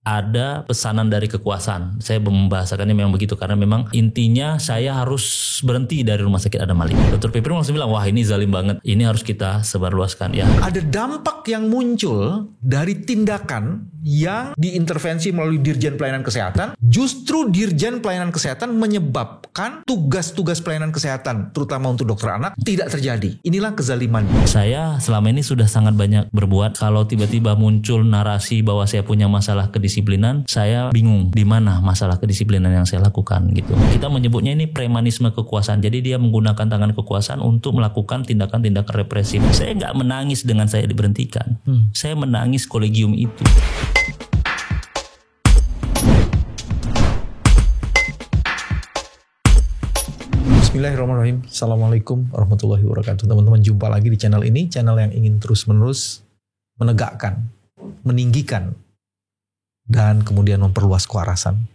ada pesanan dari kekuasaan. Saya membahasakannya memang begitu karena memang intinya saya harus berhenti dari rumah sakit Adam Malik. Dr. Piprim langsung bilang, wah ini zalim banget, ini harus kita sebarluaskan ya. Ada dampak yang muncul dari tindakan yang diintervensi melalui Dirjen Pelayanan Kesehatan. Justru Dirjen Pelayanan Kesehatan menyebabkan tugas-tugas pelayanan kesehatan, terutama untuk dokter anak, tidak terjadi. Inilah kezaliman. Saya selama ini sudah sangat banyak berbuat. Kalau tiba-tiba muncul narasi bahwa saya punya masalah kedisiplinan, saya bingung di mana masalah kedisiplinan yang saya lakukan gitu. Kita menyebutnya ini premanisme kekuasaan. Jadi dia menggunakan tangan kekuasaan untuk melakukan tindakan-tindakan represif. Saya nggak menangis dengan saya diberhentikan. Saya menangis kolegium itu. Bismillahirrahmanirrahim. Assalamualaikum warahmatullahi wabarakatuh. Teman-teman, jumpa lagi di channel ini. Channel yang ingin terus-menerus menegakkan, meninggikan, dan kemudian memperluas kewarasan.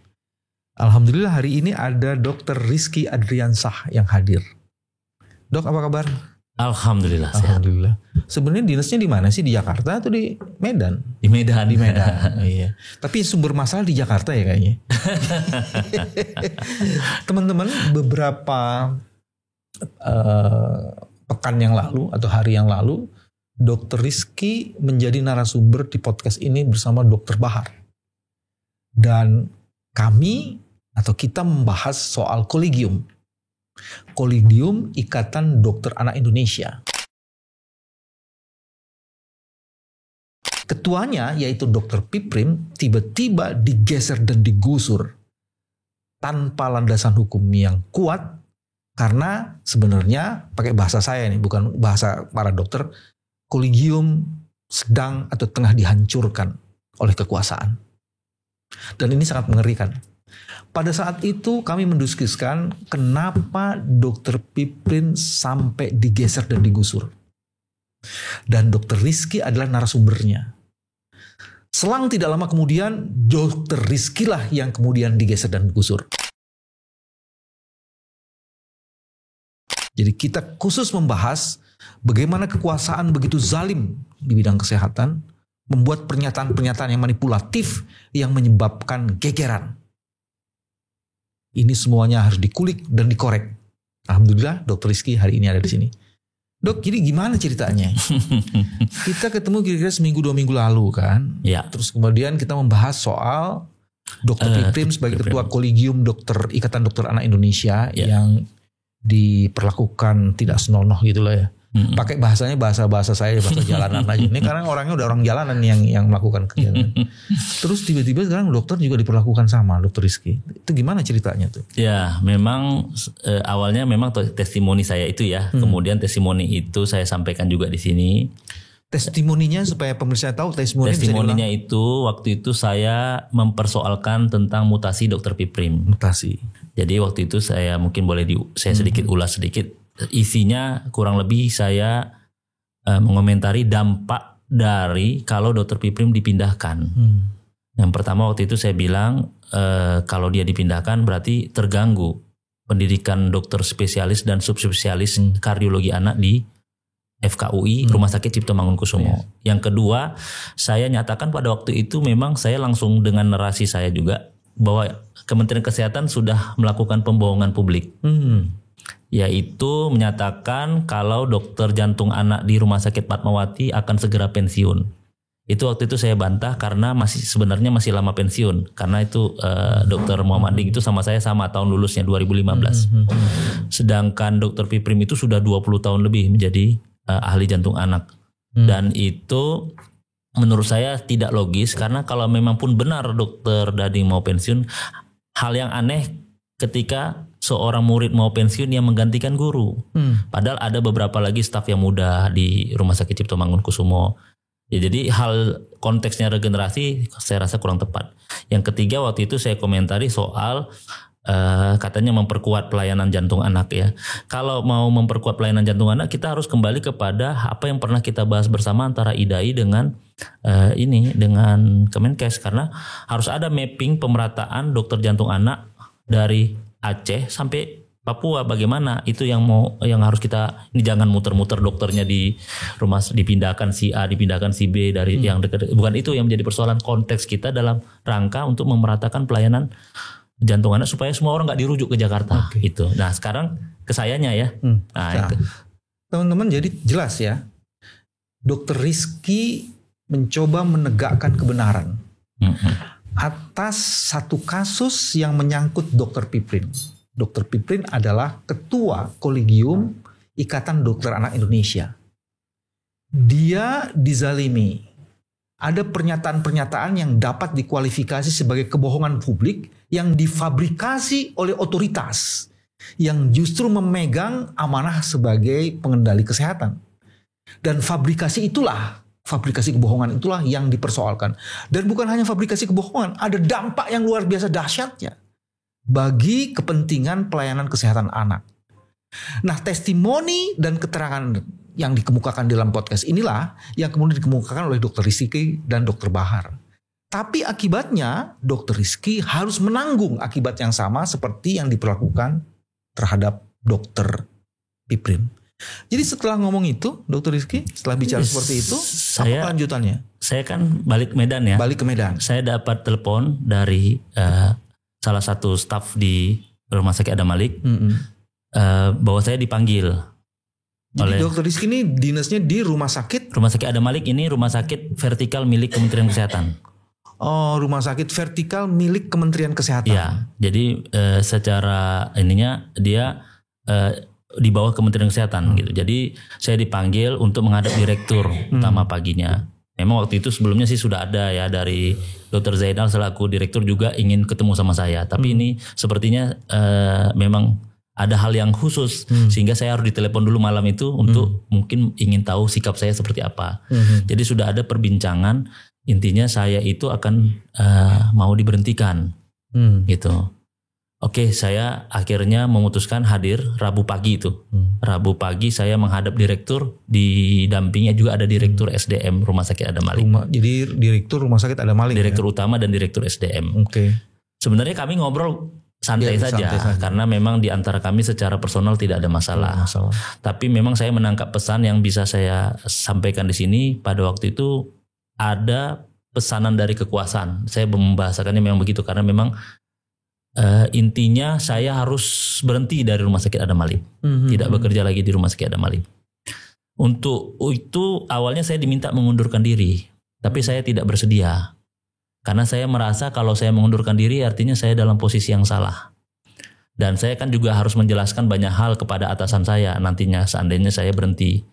Alhamdulillah hari ini ada Dr. Rizky Adriansah yang hadir. Dok, apa kabar? Alhamdulillah. Alhamdulillah. Sebenarnya dinasnya di mana sih? Di Jakarta atau di Medan? Di Medan. Di Medan. Iya. Tapi sumber masalah di Jakarta ya kayaknya. Teman-teman, beberapa pekan yang lalu atau hari yang lalu, Dr. Rizky menjadi narasumber di podcast ini bersama Dr. Bahar. Dan kami atau kita membahas soal kolegium. Kolegium Ikatan Dokter Anak Indonesia. Ketuanya yaitu Dr. Piprim tiba-tiba digeser dan digusur tanpa landasan hukum yang kuat, karena sebenarnya pakai bahasa saya nih, bukan bahasa para dokter, kolegium sedang atau tengah dihancurkan oleh kekuasaan. Dan ini sangat mengerikan. Pada saat itu kami mendiskusikan kenapa Dr. Piprim sampai digeser dan digusur. Dan Dr. Rizky adalah narasumbernya. Selang tidak lama kemudian, Dr. Rizky lah yang kemudian digeser dan digusur. Jadi kita khusus membahas bagaimana kekuasaan begitu zalim di bidang kesehatan, membuat pernyataan-pernyataan yang manipulatif yang menyebabkan gegeran. Ini semuanya harus dikulik dan dikorek. Alhamdulillah Dr. Rizky hari ini ada di sini. Dok, jadi gimana ceritanya? Kita ketemu kira-kira seminggu 2 minggu lalu kan? Ya. Terus kemudian kita membahas soal Dr. Piprim sebagai ketua kolegium Ikatan Dokter Anak Indonesia yang diperlakukan tidak senonoh gitu lah ya. Pakai bahasanya bahasa saya, bahasa jalanan aja. Ini karena orangnya udah orang jalanan yang melakukan kegiatan. Terus tiba-tiba sekarang dokter juga diperlakukan sama Dr. Rizky. Itu gimana ceritanya tuh? Ya, memang awalnya memang testimoni saya itu ya. Kemudian testimoni itu saya sampaikan juga di sini. Testimoninya supaya pemirsa tahu testimoninya itu waktu itu saya mempersoalkan tentang mutasi Dr. Piprim. Mutasi. Jadi waktu itu saya mungkin boleh saya sedikit ulas sedikit. Isinya kurang lebih saya mengomentari dampak dari kalau Dr. Piprim dipindahkan. Yang pertama waktu itu saya bilang kalau dia dipindahkan berarti terganggu pendidikan dokter spesialis dan subspesialis kardiologi anak di FKUI Rumah Sakit Cipto Mangunkusumo. Yang kedua, saya nyatakan pada waktu itu memang saya langsung dengan narasi saya juga bahwa Kementerian Kesehatan sudah melakukan pembohongan publik. Yaitu menyatakan kalau dokter jantung anak di Rumah Sakit Fatmawati akan segera pensiun. Itu waktu itu saya bantah karena sebenarnya masih lama pensiun. Karena itu dokter Muhammad Ding itu sama saya sama tahun lulusnya 2015. Sedangkan dokter Piprim itu sudah 20 tahun lebih menjadi ahli jantung anak. Dan itu menurut saya tidak logis, karena kalau memang pun benar dokter Dading mau pensiun, hal yang aneh ketika seorang murid mau pensiun yang menggantikan guru. Padahal ada beberapa lagi staf yang muda di Rumah Sakit Cipto Mangunkusumo. Ya, jadi hal konteksnya regenerasi saya rasa kurang tepat. Yang ketiga waktu itu saya komentari soal katanya memperkuat pelayanan jantung anak ya. Kalau mau memperkuat pelayanan jantung anak, kita harus kembali kepada apa yang pernah kita bahas bersama antara IDAI dengan dengan Kemenkes, karena harus ada mapping pemerataan dokter jantung anak dari Aceh sampai Papua bagaimana? Itu yang harus kita, ini jangan muter-muter dokternya di rumah, dipindahkan si A, dipindahkan si B dari yang dekat. Bukan itu yang menjadi persoalan. Konteks kita dalam rangka untuk memeratakan pelayanan jantung anak supaya semua orang nggak dirujuk ke Jakarta. Itu. Nah sekarang ke sayanya ya. Nah, teman-teman, jadi jelas ya. Dr. Rizky mencoba menegakkan kebenaran atas satu kasus yang menyangkut Dr. Piprim. Dr. Piprim adalah ketua Kolegium Ikatan Dokter Anak Indonesia. Dia dizalimi. Ada pernyataan-pernyataan yang dapat dikualifikasi sebagai kebohongan publik yang difabrikasi oleh otoritas yang justru memegang amanah sebagai pengendali kesehatan. Dan fabrikasi kebohongan itulah yang dipersoalkan. Dan bukan hanya fabrikasi kebohongan, ada dampak yang luar biasa dahsyatnya bagi kepentingan pelayanan kesehatan anak. Nah, testimoni dan keterangan yang dikemukakan dalam podcast inilah yang kemudian dikemukakan oleh Dr. Rizky dan Dr. Bahar. Tapi akibatnya Dr. Rizky harus menanggung akibat yang sama seperti yang diperlakukan terhadap Dr. Piprim. Jadi setelah ngomong itu, Dr. Rizky, setelah bicara seperti itu, apa lanjutannya? Saya kan balik ke Medan ya. Balik ke Medan. Saya dapat telepon dari salah satu staf di Rumah Sakit Adam Malik bahwa saya dipanggil. Jadi Dr. Rizky ini dinasnya di Rumah Sakit Adam Malik, ini rumah sakit vertikal milik Kementerian Kesehatan. Oh, rumah sakit vertikal milik Kementerian Kesehatan. Ya, jadi secara ininya dia di bawah Kementerian Kesehatan gitu. Jadi saya dipanggil untuk menghadap direktur utama paginya. Memang waktu itu sebelumnya sih sudah ada ya dari Dr. Zainal selaku direktur juga ingin ketemu sama saya. Tapi ini sepertinya memang ada hal yang khusus sehingga saya harus ditelepon dulu malam itu untuk mungkin ingin tahu sikap saya seperti apa. Jadi sudah ada perbincangan, intinya saya itu akan mau diberhentikan gitu. Oke, saya akhirnya memutuskan hadir Rabu pagi itu. Rabu pagi saya menghadap direktur, didampingnya juga ada direktur SDM Rumah Sakit Adam Malik. Jadi direktur Rumah Sakit Adam Malik. Direktur utama dan direktur SDM. Oke. Sebenarnya kami ngobrol santai saja karena memang di antara kami secara personal tidak ada masalah. Tapi memang saya menangkap pesan yang bisa saya sampaikan di sini pada waktu itu ada pesanan dari kekuasaan. Saya membahasakannya memang begitu karena memang intinya saya harus berhenti dari Rumah Sakit Adam Malik, tidak bekerja lagi di Rumah Sakit Adam Malik. Untuk itu awalnya saya diminta mengundurkan diri, tapi saya tidak bersedia karena saya merasa kalau saya mengundurkan diri artinya saya dalam posisi yang salah. Dan saya kan juga harus menjelaskan banyak hal kepada atasan saya nantinya seandainya saya berhenti.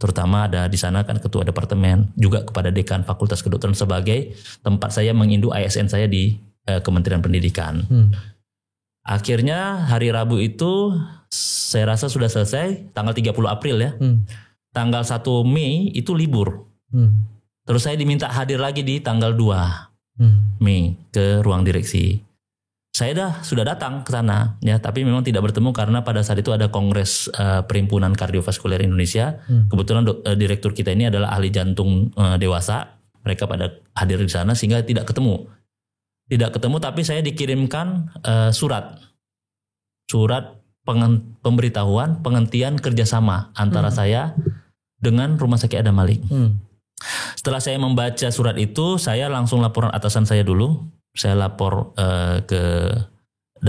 Terutama ada di sana kan ketua departemen, juga kepada dekan Fakultas Kedokteran sebagai tempat saya mengindu ASN saya di Kementerian Pendidikan. Akhirnya hari Rabu itu saya rasa sudah selesai tanggal 30 April ya. Tanggal 1 Mei itu libur. Terus saya diminta hadir lagi di tanggal 2 Mei ke ruang direksi. Saya sudah datang ke sana ya, tapi memang tidak bertemu karena pada saat itu ada kongres Perhimpunan Kardiovaskuler Indonesia. Kebetulan direktur kita ini adalah ahli jantung dewasa. Mereka pada hadir di sana sehingga tidak ketemu. Tapi saya dikirimkan surat pemberitahuan penghentian kerjasama antara saya dengan Rumah Sakit Adam Malik. Setelah saya membaca surat itu, saya langsung laporan atasan saya dulu. Saya lapor ke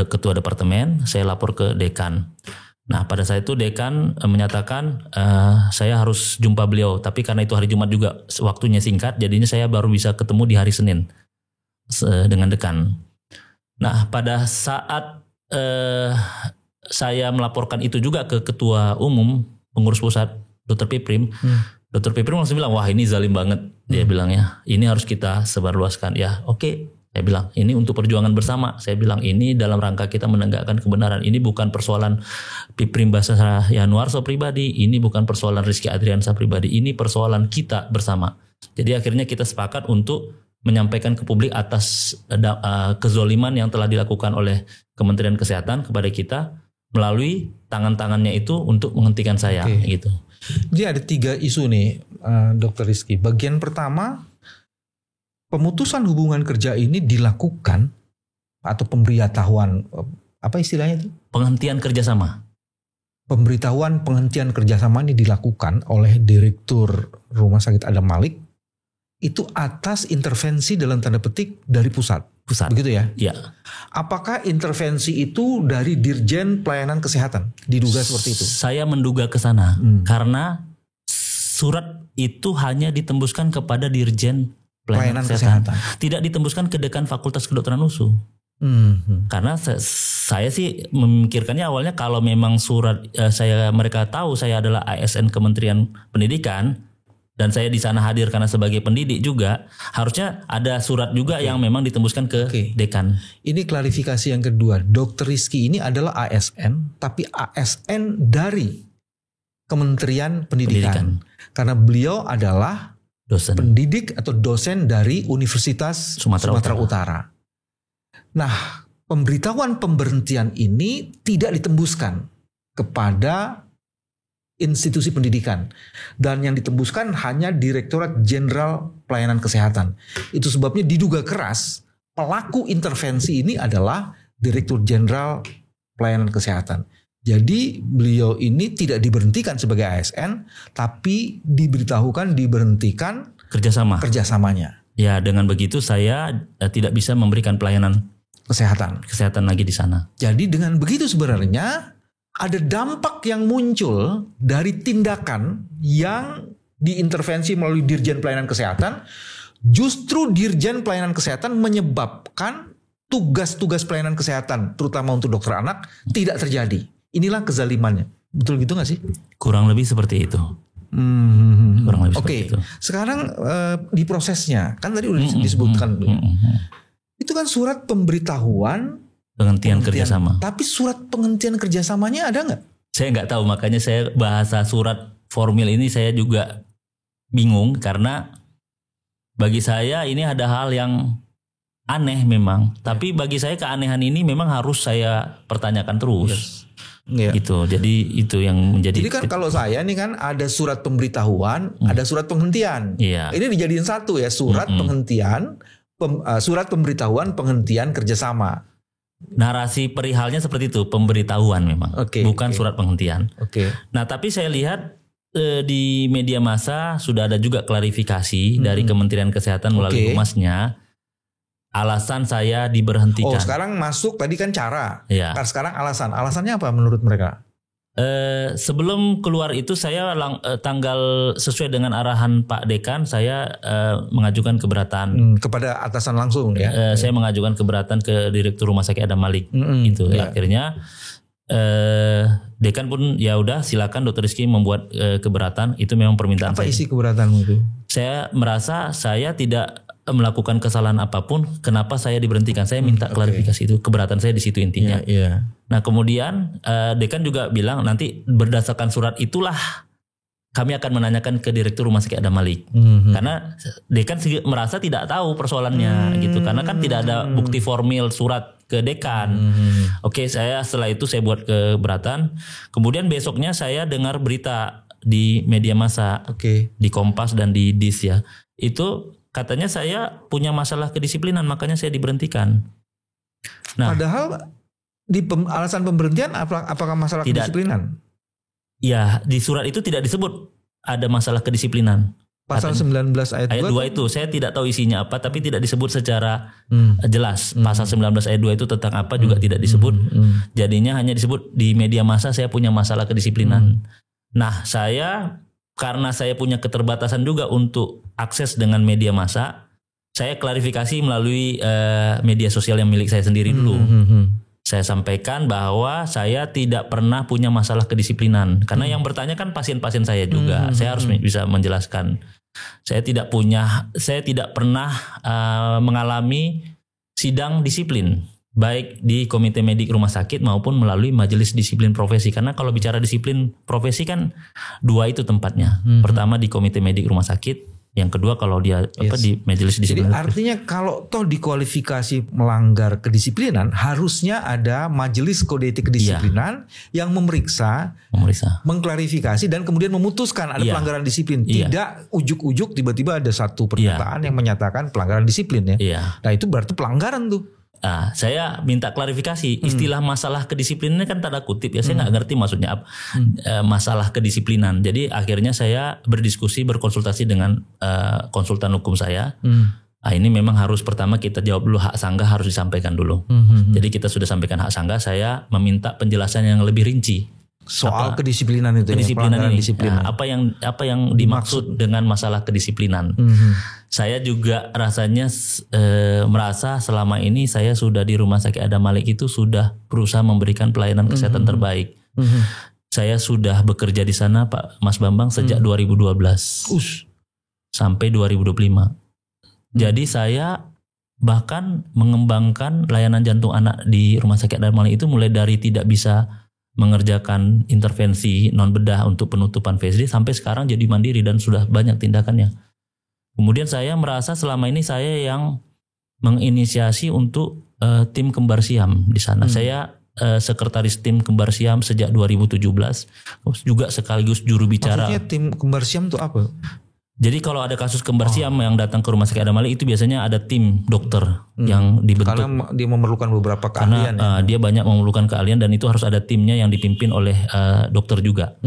ketua departemen, saya lapor ke dekan. Nah pada saat itu dekan menyatakan saya harus jumpa beliau, tapi karena itu hari Jumat juga waktunya singkat, jadinya saya baru bisa ketemu di hari Senin dengan dekan. Nah pada saat saya melaporkan itu juga ke ketua umum pengurus pusat Dr. Piprim, Dr. Piprim langsung bilang wah ini zalim banget, dia bilangnya ini harus kita sebarluaskan. Ya oke, saya bilang ini untuk perjuangan bersama. Saya bilang ini dalam rangka kita menegakkan kebenaran. Ini bukan persoalan Piprim Basa Yanuarso pribadi, ini bukan persoalan Rizky Adriansa pribadi, ini persoalan kita bersama. Jadi akhirnya kita sepakat untuk menyampaikan ke publik atas kezoliman yang telah dilakukan oleh Kementerian Kesehatan kepada kita melalui tangan-tangannya itu untuk menghentikan saya gitu. Jadi ada 3 isu nih Dr. Rizky. Bagian pertama, pemutusan hubungan kerja ini dilakukan atau pemberitahuan apa istilahnya itu? Penghentian kerjasama. Pemberitahuan penghentian kerjasama ini dilakukan oleh Direktur Rumah Sakit Adam Malik itu atas intervensi dalam tanda petik dari pusat. Begitu ya? Iya. Apakah intervensi itu dari Dirjen Pelayanan Kesehatan? Diduga seperti itu? Saya menduga ke sana karena surat itu hanya ditembuskan kepada Dirjen Pelayanan Kesehatan. Tidak ditembuskan ke Dekan Fakultas Kedokteran USU. Karena saya sih memikirkannya awalnya kalau memang surat mereka tahu saya adalah ASN Kementerian Pendidikan dan saya di sana hadir karena sebagai pendidik juga, harusnya ada surat juga yang memang ditembuskan ke dekan. Ini klarifikasi yang kedua. Dr. Rizky ini adalah ASN, tapi ASN dari Kementerian Pendidikan. Karena beliau adalah dosen pendidik atau dosen dari Universitas Sumatera Utara. Nah, pemberitahuan pemberhentian ini tidak ditembuskan kepada institusi pendidikan. Dan yang ditembuskan hanya Direktorat Jenderal Pelayanan Kesehatan. Itu sebabnya diduga keras pelaku intervensi ini adalah Direktur Jenderal Pelayanan Kesehatan. Jadi beliau ini tidak diberhentikan sebagai ASN, tapi diberhentikan kerjasamanya. Ya, dengan begitu saya tidak bisa memberikan pelayanan kesehatan lagi di sana. Jadi dengan begitu sebenarnya ada dampak yang muncul dari tindakan yang diintervensi melalui Dirjen Pelayanan Kesehatan. Justru Dirjen Pelayanan Kesehatan menyebabkan tugas-tugas pelayanan kesehatan, terutama untuk dokter anak, tidak terjadi. Inilah kezalimannya. Betul gitu gak sih? Kurang lebih seperti itu. Oke. Sekarang di prosesnya, kan tadi udah disebutkan. Itu kan surat pemberitahuan penghentian kerjasama. Tapi surat penghentian kerjasamanya ada nggak? Saya nggak tahu, makanya saya bahasa surat formil ini saya juga bingung karena bagi saya ini ada hal yang aneh memang. Tapi bagi saya keanehan ini memang harus saya pertanyakan terus. Gitu. Jadi itu yang menjadi. Jadi kan kalau saya nih kan ada surat pemberitahuan, ada surat penghentian. Ini dijadiin satu ya, surat penghentian. Surat pemberitahuan penghentian kerjasama. Narasi perihalnya seperti itu, pemberitahuan memang, bukan surat penghentian. Nah, tapi saya lihat di media massa sudah ada juga klarifikasi dari Kementerian Kesehatan melalui humasnya. Alasan saya diberhentikan. Sekarang masuk tadi kan cara. Kan sekarang alasan. Alasannya apa menurut mereka? Sebelum keluar itu saya tanggal sesuai dengan arahan Pak Dekan saya mengajukan keberatan kepada atasan langsung ya. Saya mengajukan keberatan ke Direktur Rumah Sakit Adam Malik itu. Akhirnya Dekan pun ya udah silakan Dr. Rizky membuat keberatan, itu memang permintaan saya. Apa isi keberatanmu itu? Saya merasa saya tidak melakukan kesalahan apapun, kenapa saya diberhentikan? Saya minta klarifikasi itu, keberatan saya di situ intinya. Nah kemudian Dekan juga bilang nanti berdasarkan surat itulah kami akan menanyakan ke Direktur Rumah Sakit Adam Malik. Karena Dekan merasa tidak tahu persoalannya gitu, karena kan tidak ada bukti formil surat ke Dekan. Saya setelah itu saya buat keberatan. Kemudian besoknya saya dengar berita di media massa, di Kompas dan di DIS ya, itu katanya saya punya masalah kedisiplinan, makanya saya diberhentikan. Nah, padahal di alasan pemberhentian apakah masalah kedisiplinan? Ya, di surat itu tidak disebut ada masalah kedisiplinan. Pasal 19 ayat 2 itu saya tidak tahu isinya apa, tapi tidak disebut secara jelas. Pasal 19 ayat 2 itu tentang apa juga tidak disebut. Jadinya hanya disebut di media massa saya punya masalah kedisiplinan. Nah, karena saya punya keterbatasan juga untuk akses dengan media massa, saya klarifikasi melalui media sosial yang milik saya sendiri dulu. Saya sampaikan bahwa saya tidak pernah punya masalah kedisiplinan. Karena yang bertanya kan pasien-pasien saya juga. Saya harus bisa menjelaskan. Saya tidak pernah mengalami sidang disiplin, baik di komite medik rumah sakit maupun melalui majelis disiplin profesi. Karena kalau bicara disiplin profesi kan dua itu tempatnya. Pertama di komite medik rumah sakit, yang kedua kalau dia di majelis disiplin. Jadi artinya kalau toh dikualifikasi melanggar kedisiplinan, harusnya ada majelis kode etik kedisiplinan yang memeriksa, mengklarifikasi dan kemudian memutuskan ada pelanggaran disiplin. Tidak ujuk-ujuk tiba-tiba ada satu pernyataan yang menyatakan pelanggaran disiplin ya. Nah itu berarti pelanggaran tuh. Saya minta klarifikasi istilah masalah kedisiplinan kan tanda kutip ya, saya nggak ngerti maksudnya apa masalah kedisiplinan. Jadi akhirnya saya berdiskusi, berkonsultasi dengan konsultan hukum saya. Ini memang harus pertama kita jawab dulu, hak sanggah harus disampaikan dulu. Jadi kita sudah sampaikan hak sanggah, saya meminta penjelasan yang lebih rinci soal kedisiplinan itu. Kedisiplinan ya, ini. disiplinan. Apa yang dimaksud dengan masalah kedisiplinan. Saya juga rasanya merasa selama ini saya sudah di Rumah Sakit Adam Malik itu sudah berusaha memberikan pelayanan kesehatan terbaik. Saya sudah bekerja di sana Pak Mas Bambang sejak 2012 sampai 2025. Jadi saya bahkan mengembangkan layanan jantung anak di Rumah Sakit Adam Malik itu mulai dari tidak bisa mengerjakan intervensi non bedah untuk penutupan VSD sampai sekarang jadi mandiri dan sudah banyak tindakannya. Kemudian saya merasa selama ini saya yang menginisiasi untuk tim kembar siam di sana. Saya sekretaris tim kembar siam sejak 2017, juga sekaligus juru bicara. Maksudnya tim kembar siam itu apa? Jadi kalau ada kasus kembar siam yang datang ke Rumah Sakit Adam Malik itu biasanya ada tim dokter yang dibentuk. Karena dia memerlukan beberapa keahlian. Karena dia banyak memerlukan keahlian dan itu harus ada timnya yang dipimpin oleh dokter juga.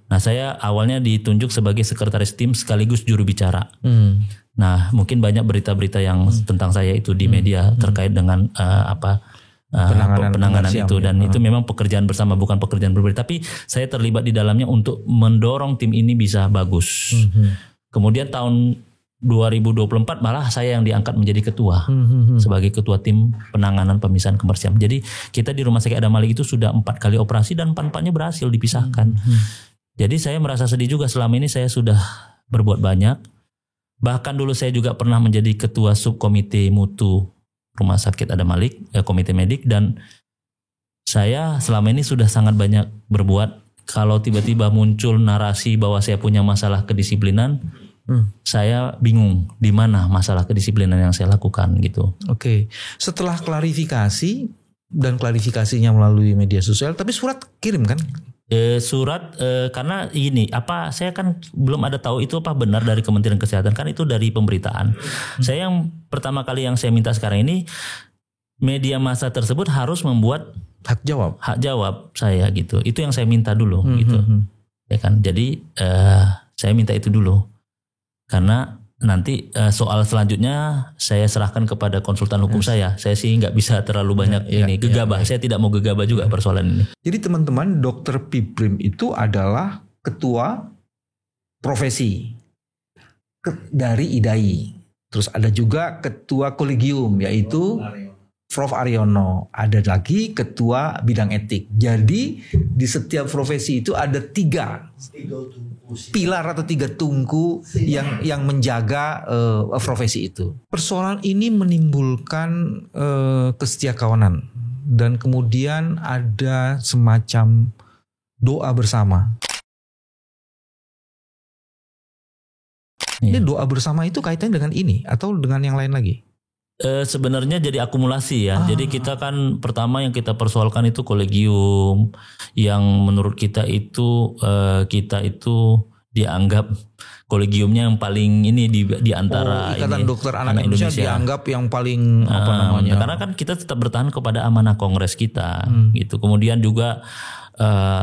Nah saya awalnya ditunjuk sebagai sekretaris tim sekaligus juru bicara. Nah mungkin banyak berita-berita yang tentang saya itu di media terkait dengan penanganan itu dan itu memang pekerjaan bersama, bukan pekerjaan berbeda. Tapi saya terlibat di dalamnya untuk mendorong tim ini bisa bagus. Kemudian tahun 2024 malah saya yang diangkat menjadi ketua sebagai ketua tim penanganan pemisahan kembar siam. Jadi kita di Rumah Sakit Adam Malik itu sudah 4 kali operasi dan 4-4-nya berhasil dipisahkan. Jadi saya merasa sedih juga, selama ini saya sudah berbuat banyak. Bahkan dulu saya juga pernah menjadi ketua subkomite mutu Rumah Sakit Adam Malik, komite medik, dan saya selama ini sudah sangat banyak berbuat. Kalau tiba-tiba muncul narasi bahwa saya punya masalah kedisiplinan, saya bingung di mana masalah kedisiplinan yang saya lakukan gitu. Oke. Setelah klarifikasi dan klarifikasinya melalui media sosial, tapi surat kirim kan? Surat karena ini saya kan belum ada tahu itu apa benar dari Kementerian Kesehatan, kan itu dari pemberitaan. Saya yang pertama kali yang saya minta sekarang ini, media massa tersebut harus membuat hak jawab saya gitu. Itu yang saya minta dulu gitu. Ya kan. Jadi saya minta itu dulu. Karena nanti soal selanjutnya saya serahkan kepada konsultan hukum saya. Saya sih nggak bisa terlalu banyak gegabah. Saya tidak mau gegabah juga persoalan ini. Jadi teman-teman, Dr. Piprim itu adalah ketua profesi dari IDAI. Terus ada juga ketua kolegium yaitu Prof. Aryono. Ada lagi ketua bidang etik. Jadi di setiap profesi itu ada 3 pilar atau 3 tungku yang menjaga profesi itu. Persoalan ini menimbulkan kesetiakawanan dan kemudian ada semacam doa bersama. Ini doa bersama itu kaitannya dengan ini atau dengan yang lain lagi? Sebenarnya jadi akumulasi ya. Jadi kita kan pertama yang kita persoalkan itu kolegium yang menurut kita itu dianggap kolegiumnya yang paling ini di antara Ikatan Dokter Anak Indonesia dianggap yang paling karena kan kita tetap bertahan kepada amanah kongres kita gitu. Kemudian juga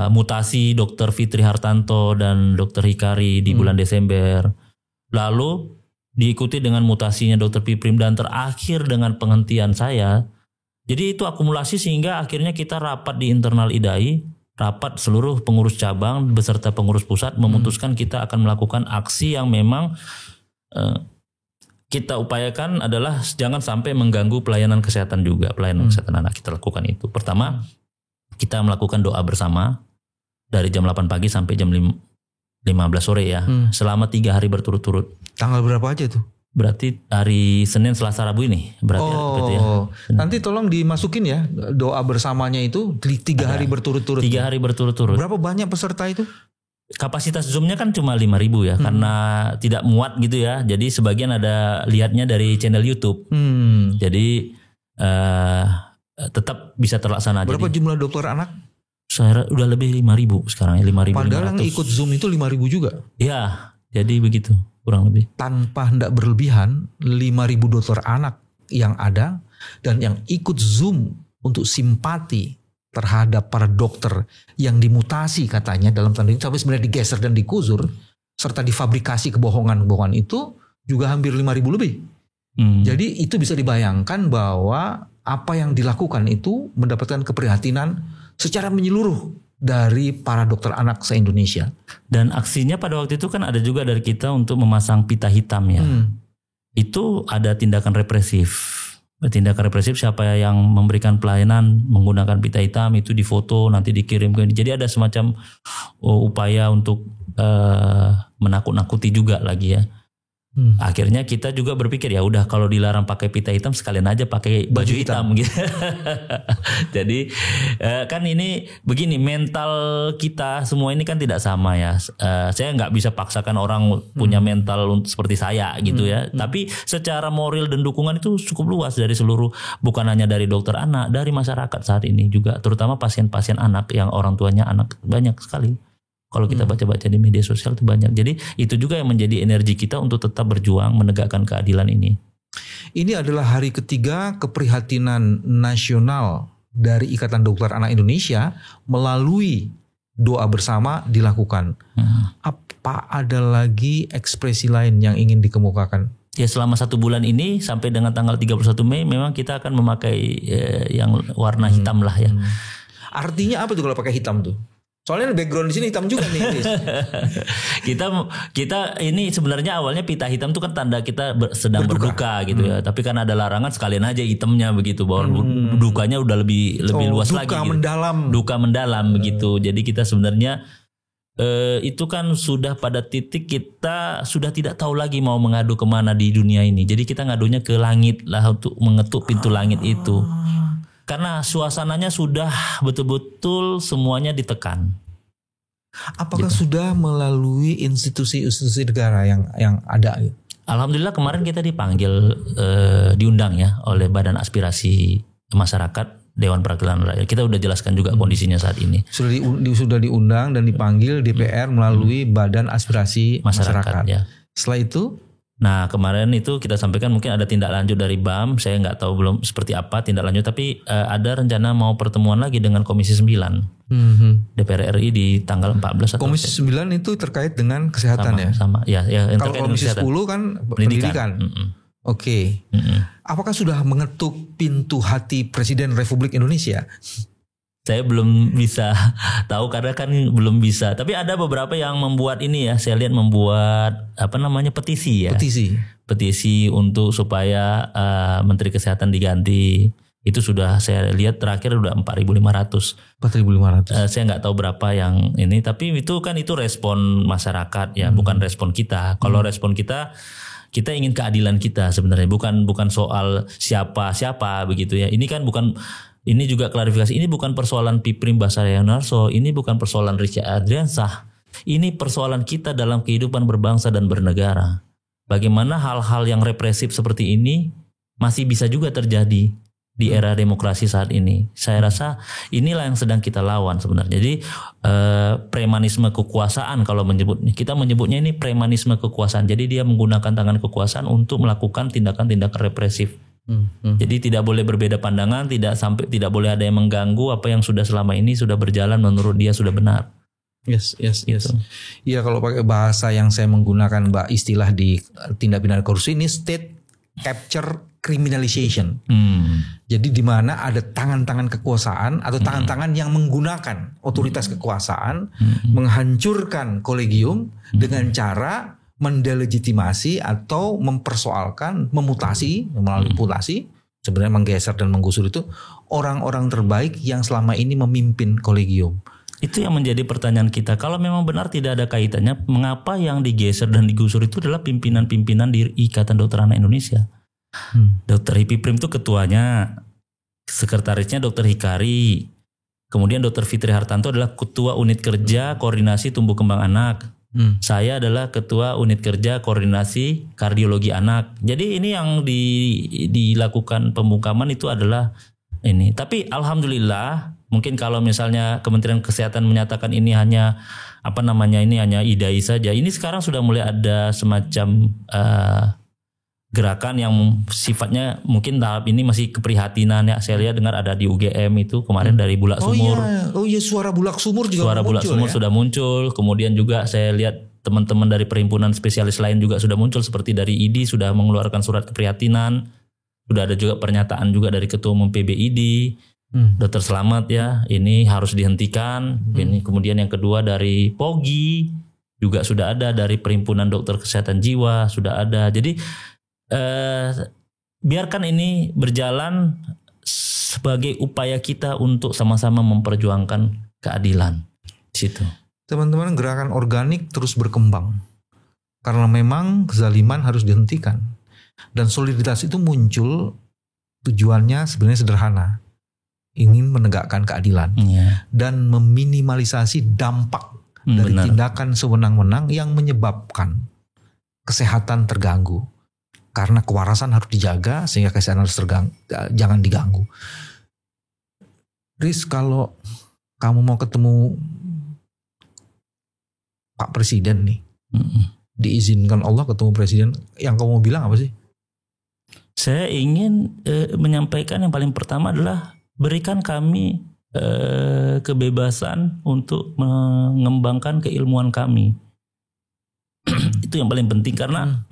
mutasi Dr. Fitri Hartanto dan Dr. Hikari di bulan Desember. Lalu diikuti dengan mutasinya Dr. Piprim dan terakhir dengan penghentian saya. Jadi itu akumulasi sehingga akhirnya kita rapat di internal IDAI, rapat seluruh pengurus cabang beserta pengurus pusat memutuskan kita akan melakukan aksi yang memang kita upayakan adalah jangan sampai mengganggu pelayanan kesehatan juga, pelayanan kesehatan anak. Kita lakukan itu. Pertama, kita melakukan doa bersama dari jam 8 pagi sampai jam 15 sore ya, selama 3 hari berturut-turut. Tanggal berapa aja tuh? Berarti hari Senin, Selasa, Rabu ini. Berarti ya. Nanti tolong dimasukin ya doa bersamanya itu 3 hari berturut-turut. 3 hari berturut-turut. Berapa banyak peserta itu? Kapasitas Zoom-nya kan cuma 5.000 ya, karena tidak muat gitu ya. Jadi sebagian ada lihatnya dari channel YouTube. Jadi tetap bisa terlaksana. Berapa jumlah dokter anak? Saya udah lebih 5.000 sekarang ya, 5.500. Padahal yang ikut Zoom itu 5.000 juga. Ya, jadi begitu kurang lebih. Tanpa hendak berlebihan, 5.000 dokter anak yang ada Dan yang ikut Zoom untuk simpati terhadap para dokter yang dimutasi katanya dalam tanda ini sampai sebenarnya digeser dan digusur serta difabrikasi kebohongan-kebohongan itu juga hampir 5.000 lebih. Jadi itu bisa dibayangkan bahwa apa yang dilakukan itu mendapatkan keprihatinan secara menyeluruh dari para dokter anak se-Indonesia. Dan aksinya pada waktu itu kan ada juga dari kita untuk memasang pita hitam ya. Itu ada tindakan represif. Tindakan represif siapa yang memberikan pelayanan menggunakan pita hitam itu difoto nanti dikirim ke. Jadi ada semacam upaya untuk menakut-nakuti juga lagi ya. Akhirnya kita juga berpikir ya udah kalau dilarang pakai pita hitam sekalian aja pakai baju hitam gitu. Jadi kan ini begini, mental kita semua ini kan tidak sama ya. Saya nggak bisa paksakan orang punya mental seperti saya gitu ya. Tapi secara moral dan dukungan itu cukup luas dari seluruh, bukan hanya dari dokter anak, dari masyarakat saat ini juga, terutama pasien-pasien anak yang orang tuanya anak, banyak sekali. Kalau kita baca-baca di media sosial itu banyak. Jadi itu juga yang menjadi energi kita untuk tetap berjuang menegakkan keadilan ini. Ini adalah hari ketiga keprihatinan nasional dari Ikatan Dokter Anak Indonesia melalui doa bersama dilakukan. Apa ada lagi ekspresi lain yang ingin dikemukakan? Ya selama 1 bulan ini sampai dengan tanggal 31 Mei memang kita akan memakai yang warna hitam lah ya. Artinya apa tuh kalau pakai hitam tuh? Soalnya background di sini hitam juga nih. kita ini sebenarnya awalnya pita hitam itu kan tanda kita sedang berduka gitu ya. Tapi kan ada larangan sekalian aja hitamnya begitu bahwa dukanya udah lebih luas lagi. Duka mendalam. Duka mendalam begitu. Jadi kita sebenarnya itu kan sudah pada titik kita sudah tidak tahu lagi mau mengadu kemana di dunia ini. Jadi kita ngadunya ke langit lah untuk mengetuk pintu langit itu. Karena suasananya sudah betul-betul semuanya ditekan. Apakah sudah melalui institusi-institusi negara yang ada? Alhamdulillah kemarin kita dipanggil, diundang ya oleh Badan Aspirasi Masyarakat Dewan Perwakilan Rakyat. Kita udah jelaskan juga kondisinya saat ini. Sudah diundang dan dipanggil DPR melalui Badan Aspirasi Masyarakat. Ya. Setelah itu? Nah kemarin itu kita sampaikan mungkin ada tindak lanjut dari BAM. Saya nggak tahu belum seperti apa tindak lanjut. Tapi ada rencana mau pertemuan lagi dengan Komisi 9 DPR RI di tanggal 14 atau Komisi 9 itu terkait dengan kesehatan sama, ya. Kalau Komisi 10 kan pendidikan. Oke. Apakah sudah mengetuk pintu hati Presiden Republik Indonesia? Saya belum bisa tahu karena kan belum bisa. Tapi ada beberapa yang membuat ini ya. Saya lihat membuat petisi ya. Petisi untuk supaya Menteri Kesehatan diganti. Itu sudah saya lihat terakhir udah 4.500. 4.500. Saya nggak tahu berapa yang ini. Tapi itu respon masyarakat ya, bukan respon kita. Kalau respon kita ingin keadilan kita sebenarnya, bukan soal siapa begitu ya. Ini kan bukan. Ini juga klarifikasi, ini bukan persoalan Piprim Basaria Yonarso, ini bukan persoalan Richard Adriansah. Ini persoalan kita dalam kehidupan berbangsa dan bernegara. Bagaimana hal-hal yang represif seperti ini masih bisa juga terjadi di era demokrasi saat ini. Saya rasa inilah yang sedang kita lawan sebenarnya. Jadi premanisme kekuasaan kalau menyebutnya. Kita menyebutnya ini premanisme kekuasaan. Jadi dia menggunakan tangan kekuasaan untuk melakukan tindakan-tindakan represif. Jadi tidak boleh berbeda pandangan, tidak boleh ada yang mengganggu apa yang sudah selama ini sudah berjalan menurut dia sudah benar. Yes. Iya, kalau pakai bahasa yang saya menggunakan istilah di tindak pidana korupsi ini state capture criminalization. Jadi di mana ada tangan-tangan kekuasaan atau tangan-tangan yang menggunakan otoritas kekuasaan menghancurkan kolegium dengan cara mendelegitimasi atau mempersoalkan, memutasi, melalui mutasi, sebenarnya menggeser dan menggusur itu orang-orang terbaik yang selama ini memimpin kolegium. Itu yang menjadi pertanyaan kita. Kalau memang benar tidak ada kaitannya, mengapa yang digeser dan digusur itu adalah pimpinan-pimpinan di Ikatan Dokter Anak Indonesia? Dr. Hipiprim itu ketuanya, sekretarisnya Dr. Hikari, kemudian Dr. Fitri Hartanto adalah ketua unit kerja koordinasi tumbuh kembang anak. Saya adalah ketua unit kerja koordinasi kardiologi anak. Jadi ini yang dilakukan pembungkaman itu adalah ini. Tapi alhamdulillah, mungkin kalau misalnya Kementerian Kesehatan menyatakan ini hanya ini hanya idai saja. Ini sekarang sudah mulai ada semacam gerakan yang sifatnya mungkin tahap ini masih keprihatinan ya. Saya lihat dengar ada di UGM itu kemarin dari Bulak Sumur. Oh iya, suara Bulak Sumur juga Suara Bulak Sumur ya? sudah muncul. Kemudian juga saya lihat teman-teman dari perhimpunan spesialis lain juga sudah muncul, seperti dari IDI sudah mengeluarkan surat keprihatinan. Sudah ada juga pernyataan juga dari Ketua Umum PBID, Dr. Slamet ya, ini harus dihentikan. Ini kemudian yang kedua dari POGI juga sudah ada, dari Perhimpunan Dokter Kesehatan Jiwa sudah ada. Jadi biarkan ini berjalan sebagai upaya kita untuk sama-sama memperjuangkan keadilan di situ. Teman-teman, gerakan organik terus berkembang karena memang kezaliman harus dihentikan, dan soliditas itu muncul tujuannya sebenarnya sederhana, ingin menegakkan keadilan dan meminimalisasi dampak dari tindakan sewenang-wenang yang menyebabkan kesehatan terganggu. Karena kewarasan harus dijaga sehingga kesehatan harus jangan diganggu. Riz, kalau kamu mau ketemu Pak Presiden nih, diizinkan Allah ketemu Presiden, yang kamu mau bilang apa sih? Saya ingin menyampaikan yang paling pertama adalah berikan kami kebebasan untuk mengembangkan keilmuan kami. Itu yang paling penting, karena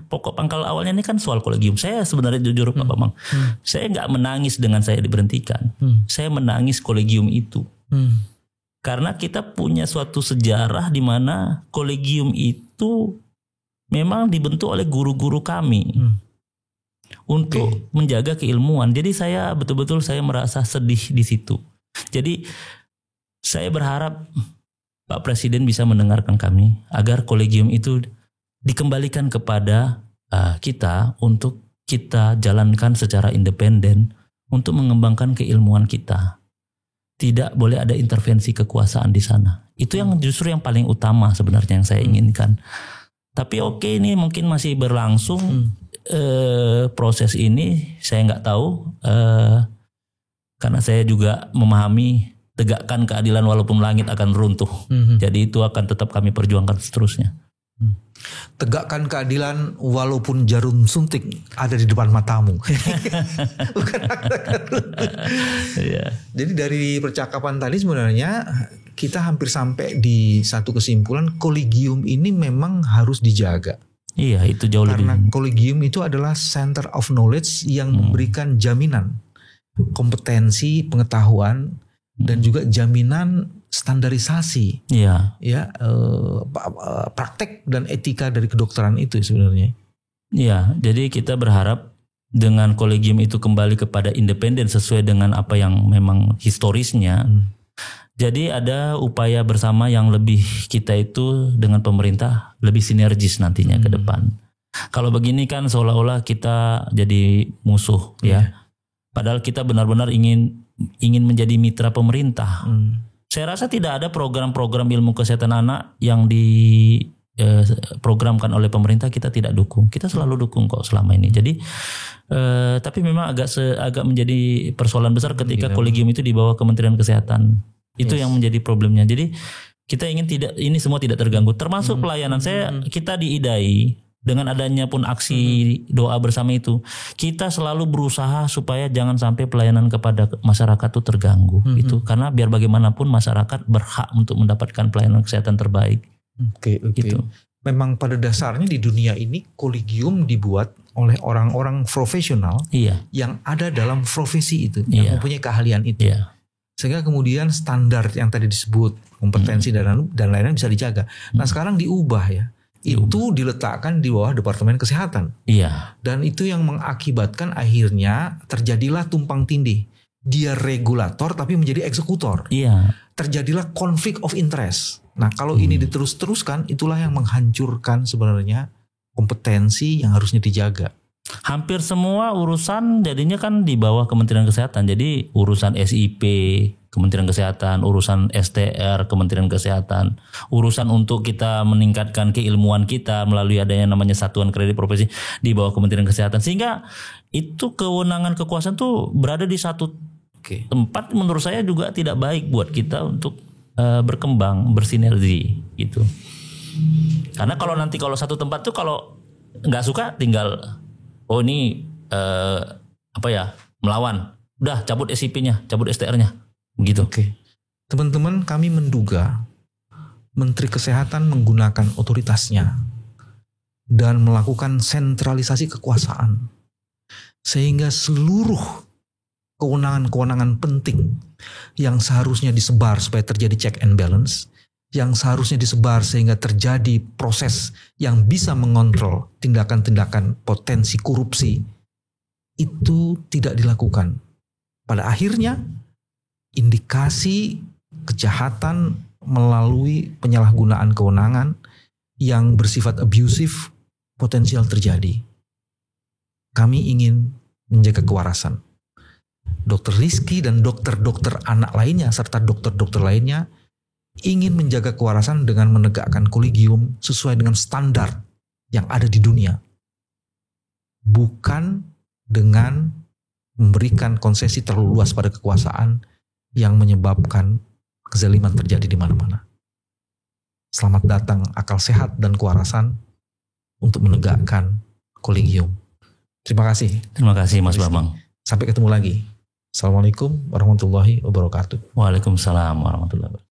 pokok pangkal awalnya ini kan soal kolegium. Saya sebenarnya jujur Pak Bambang, saya nggak menangis dengan saya diberhentikan. Saya menangis kolegium itu. Karena kita punya suatu sejarah di mana kolegium itu memang dibentuk oleh guru-guru kami untuk menjaga keilmuan. Jadi saya betul-betul saya merasa sedih di situ. Jadi saya berharap Pak Presiden bisa mendengarkan kami agar kolegium itu dikembalikan kepada kita untuk kita jalankan secara independen untuk mengembangkan keilmuan kita. Tidak boleh ada intervensi kekuasaan di sana. Itu yang justru yang paling utama sebenarnya yang saya inginkan. Tapi oke, ini mungkin masih berlangsung proses ini, saya nggak tahu karena saya juga memahami tegakkan keadilan walaupun langit akan runtuh. Jadi itu akan tetap kami perjuangkan seterusnya. Tegakkan keadilan walaupun jarum suntik ada di depan matamu. Bukan. Jadi dari percakapan tadi sebenarnya kita hampir sampai di satu kesimpulan, kolegium ini memang harus dijaga. Iya, itu jauh lebih. Karena kolegium itu adalah center of knowledge yang memberikan jaminan kompetensi, pengetahuan, dan juga jaminan standarisasi, praktek dan etika dari kedokteran itu sebenarnya. Iya, jadi kita berharap dengan kolegium itu kembali kepada independen sesuai dengan apa yang memang historisnya. Jadi ada upaya bersama yang lebih kita itu dengan pemerintah lebih sinergis nantinya ke depan. Kalau begini kan seolah-olah kita jadi musuh ya. Padahal kita benar-benar ingin menjadi mitra pemerintah. Saya rasa tidak ada program-program ilmu kesehatan anak yang diprogramkan oleh pemerintah kita tidak dukung. Kita selalu dukung kok selama ini. Jadi tapi memang agak menjadi persoalan besar ketika kolegium itu di bawah Kementerian Kesehatan. Itu yang menjadi problemnya. Jadi kita ingin ini semua tidak terganggu. Termasuk pelayanan kita diidai. Dengan adanya pun aksi doa bersama itu, kita selalu berusaha supaya jangan sampai pelayanan kepada masyarakat itu terganggu. Itu karena biar bagaimanapun masyarakat berhak untuk mendapatkan pelayanan kesehatan terbaik. Gitu. Memang pada dasarnya di dunia ini kolegium dibuat oleh orang-orang profesional yang ada dalam profesi itu, yang mempunyai keahlian itu. Sehingga kemudian standar yang tadi disebut kompetensi dan lain-lain bisa dijaga. Nah sekarang diubah ya. Itu diletakkan di bawah Departemen Kesehatan. Dan itu yang mengakibatkan akhirnya terjadilah tumpang tindih. Dia regulator tapi menjadi eksekutor. Terjadilah konflik of interest. Nah kalau ini diterus-teruskan, itulah yang menghancurkan sebenarnya kompetensi yang harusnya dijaga. Hampir semua urusan jadinya kan di bawah Kementerian Kesehatan. Jadi urusan SIP Kementerian Kesehatan, urusan STR Kementerian Kesehatan, urusan untuk kita meningkatkan keilmuan kita melalui adanya namanya Satuan Kredit Profesi di bawah Kementerian Kesehatan. Sehingga itu kewenangan kekuasaan tuh berada di satu tempat, menurut saya juga tidak baik buat kita untuk berkembang, bersinergi gitu. Karena kalau satu tempat tuh kalau nggak suka tinggal oh ini melawan, udah cabut SIP-nya, cabut STR-nya, begitu. Oke. Teman-teman, kami menduga Menteri Kesehatan menggunakan otoritasnya dan melakukan sentralisasi kekuasaan sehingga seluruh kewenangan-kewenangan penting yang seharusnya disebar supaya terjadi check and balance, yang seharusnya disebar sehingga terjadi proses yang bisa mengontrol tindakan-tindakan potensi korupsi, itu tidak dilakukan. Pada akhirnya indikasi kejahatan melalui penyalahgunaan kewenangan yang bersifat abusif potensial terjadi. Kami ingin menjaga kewarasan. Dr. Rizky dan dokter-dokter anak lainnya serta dokter-dokter lainnya ingin menjaga kewarasan dengan menegakkan kolegium sesuai dengan standar yang ada di dunia. Bukan dengan memberikan konsesi terlalu luas pada kekuasaan yang menyebabkan kezaliman terjadi di mana-mana. Selamat datang akal sehat dan kewarasan untuk menegakkan kolegium. Terima kasih. Terima kasih Mas Bambang. Sampai ketemu lagi. Assalamualaikum warahmatullahi wabarakatuh. Waalaikumsalam warahmatullahi wabarakatuh.